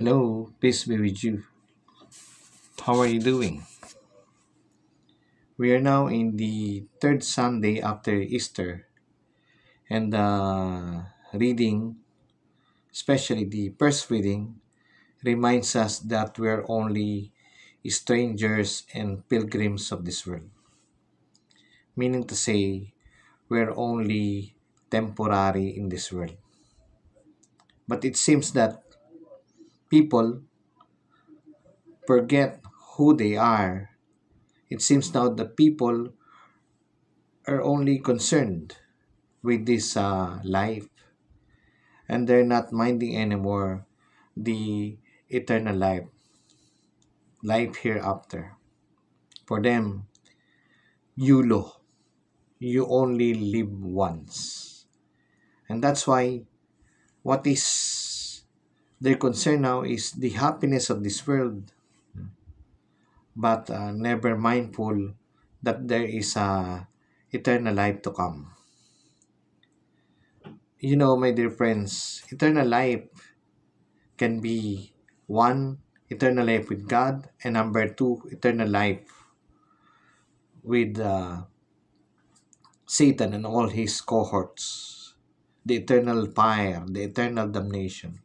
Hello, peace be with you. How are you doing? We are now in the third Sunday after Easter, and reading, especially the first reading, reminds us that we are only strangers and pilgrims of this world. Meaning to say, we are only temporary in this world. But it seems that people forget who they are. It seems now the people are only concerned with this life, and they're not minding anymore the eternal life hereafter. For them, YOLO, you only live once. And that's why what is their concern now is the happiness of this world, but never mindful that there is a eternal life to come. You know, my dear friends, eternal life can be one, eternal life with God, and number two, eternal life with Satan and all his cohorts, the eternal fire, the eternal damnation.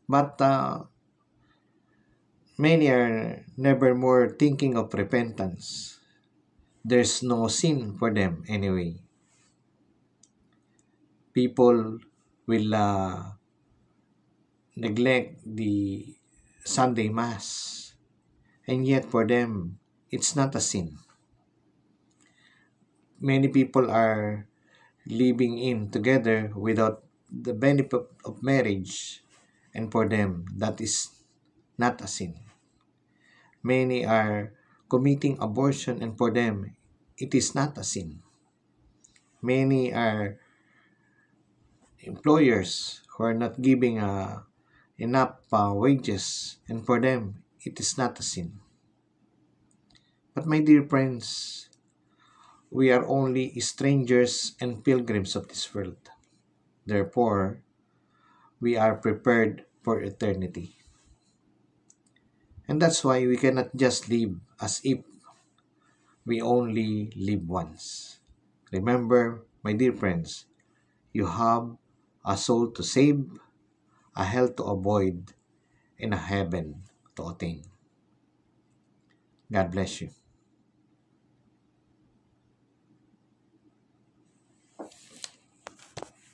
But many are never more thinking of repentance. There's no sin for them anyway. People will neglect the Sunday Mass, and yet for them, it's not a sin. Many people are living in together without the benefit of marriage, and for them, that is not a sin. Many are committing abortion, and for them, it is not a sin. Many are employers who are not giving enough wages, and for them, it is not a sin. But my dear friends, we are only strangers and pilgrims of this world. Therefore, we are prepared for eternity. And that's why we cannot just live as if we only live once. Remember, my dear friends, you have a soul to save, a hell to avoid, and a heaven to attain. God bless you.